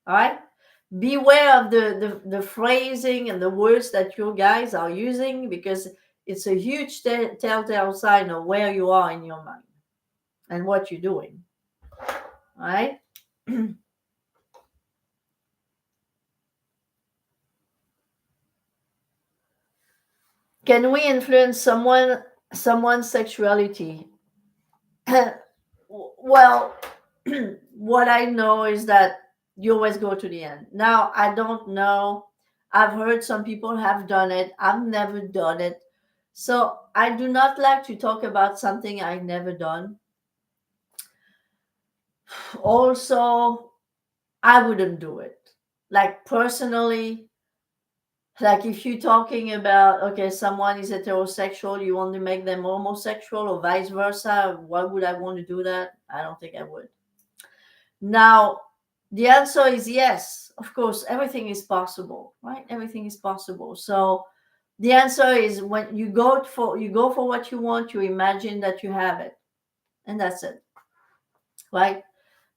All right. Beware of the phrasing and the words that you guys are using, because it's a huge telltale sign of where you are in your mind and what you're doing. All right. Can we influence someone's sexuality? Well, what I know is that you always go to the end. Now, I don't know. I've heard some people have done it. I've never done it. So I do not like to talk about something I never done. Also, I wouldn't do it. Like personally, like if you're talking about, okay, someone is heterosexual, you want to make them homosexual or vice versa, why would I want to do that? I don't think I would. Now, the answer is yes. Of course, everything is possible, right? Everything is possible. So the answer is, when you go for what you want, you imagine that you have it, and that's it, right?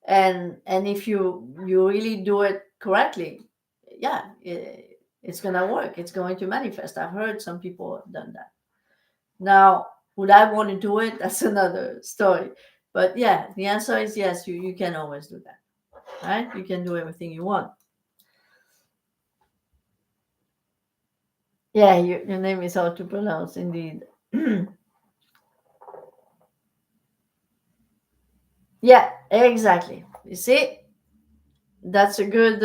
And if you really do it correctly, yeah, it's gonna work. It's going to manifest. I've heard some people have done that. Now, would I want to do it? That's another story. But yeah, the answer is yes. You can always do that, right? You can do everything you want. Yeah, your name is hard to pronounce, indeed. Yeah, exactly. You see, That's a good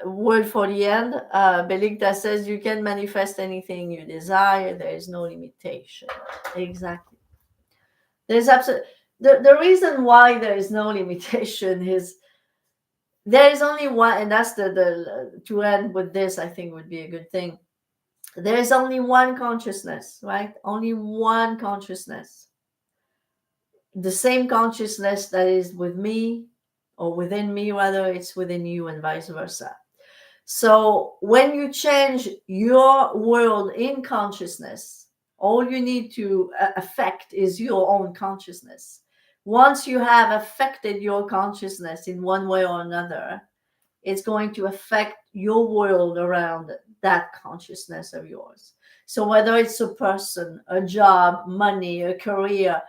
word for the end. Belikta says you can manifest anything you desire. There is no limitation. Exactly. There's absolutely the reason why there is no limitation is there is only one, and that's the to end with this. I think would be a good thing. There is only one consciousness, right? Only one consciousness. The same consciousness that is with me, or within me, rather, it's within you, and vice versa. So when you change your world in consciousness, all you need to affect is your own consciousness. Once you have affected your consciousness in one way or another, it's going to affect your world around that consciousness of yours. So whether it's a person, a job, money, a career,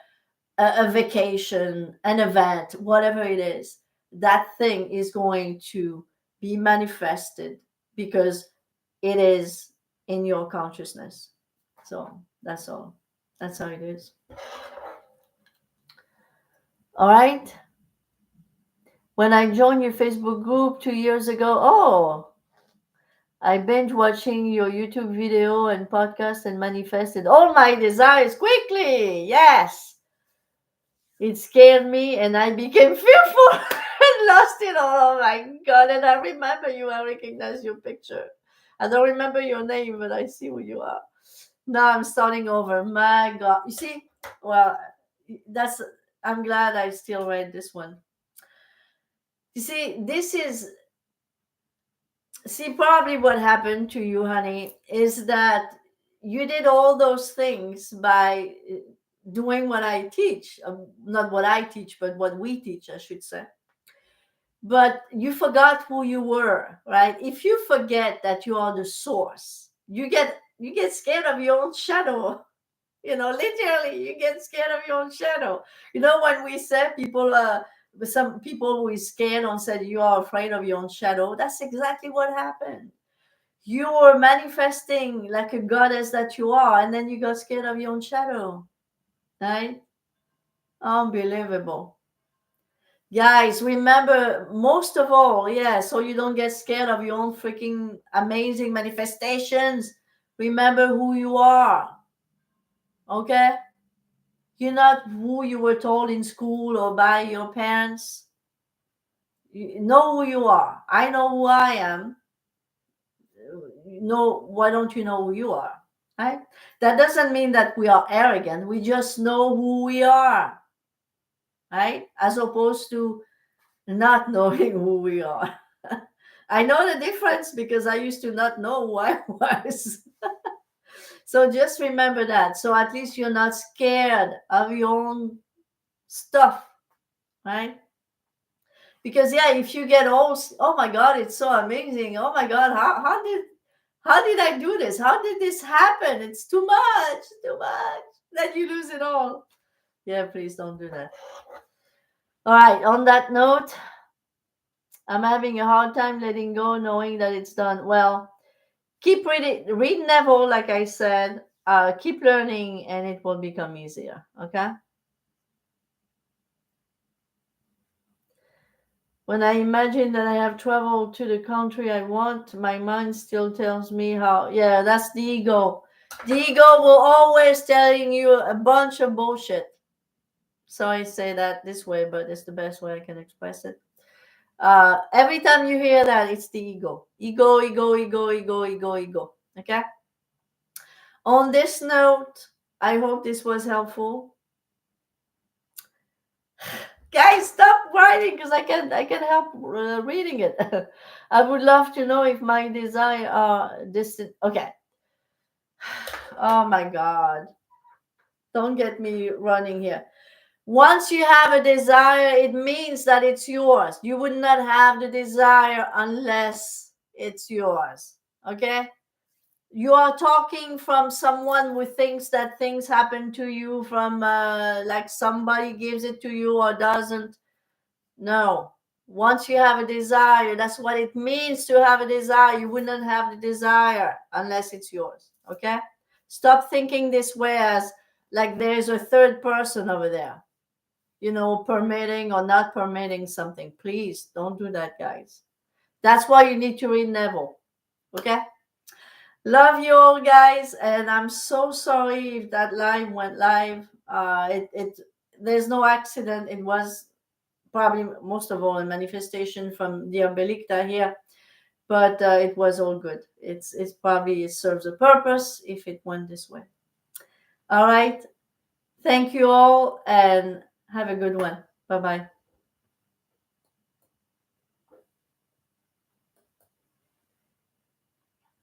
a vacation, an event, whatever it is, that thing is going to be manifested because it is in your consciousness. So that's all. That's how it is. All right. When I joined your Facebook group 2 years ago, oh, I binge watching your YouTube video and podcast and manifested all my desires quickly. Yes. It scared me and I became fearful and lost it all. Oh my God. And I remember you. I recognize your picture. I don't remember your name, but I see who you are. Now I'm starting over. My God. You see, well, that's, I'm glad I still read this one. You see, probably what happened to you, honey, is that you did all those things by doing what I teach. Not what I teach, but what we teach, I should say. But you forgot who you were, right? If you forget that you are the source, you get scared of your own shadow. Literally, you get scared of your own shadow. When we say some people who is scared and said you are afraid of your own shadow, that's exactly what happened. You were manifesting like a goddess that you are, and then you got scared of your own shadow, right? Unbelievable. Guys, remember, most of all, yeah, so you don't get scared of your own freaking amazing manifestations. Remember who you are, okay? You're not who you were told in school or by your parents. You know who you are. I know who I am. Why don't you know who you are? Right? That doesn't mean that we are arrogant. We just know who we are, right? As opposed to not knowing who we are. I know the difference because I used to not know who I was. So just remember that. So at least you're not scared of your own stuff, right? Because yeah, if you get all, oh my God, it's so amazing. Oh my God, how did I do this? How did this happen? It's too much, too much. Then you lose it all. Yeah, please don't do that. All right, on that note, I'm having a hard time letting go, knowing that it's done. Well, keep reading, read Neville, like I said. Keep learning, and it will become easier. Okay. When I imagine that I have traveled to the country I want, my mind still tells me how. Yeah, that's the ego. The ego will always telling you a bunch of bullshit. So I say that this way, but it's the best way I can express it. Every time you hear that, it's the ego. Ego, ego, ego, ego, ego, ego. Okay? On this note, I hope this was helpful. Guys, stop writing because I can help reading it. I would love to know if my desire are distant. Okay. Oh my God. Don't get me running here. Once you have a desire, it means that it's yours. You would not have the desire unless it's yours. Okay? You are talking from someone who thinks that things happen to you from like somebody gives it to you or doesn't. No. Once you have a desire, that's what it means to have a desire. You would not have the desire unless it's yours. Okay? Stop thinking this way as like there's a third person over there. permitting or not permitting something. Please don't do that, guys. That's why you need to read Neville. Okay? Love you all, guys, and I'm so sorry if that live went live. There's no accident. It was probably most of all a manifestation from the umbilicta here, but it was all good. It's probably it serves a purpose if it went this way. All right. Thank you all, and have a good one. Bye bye.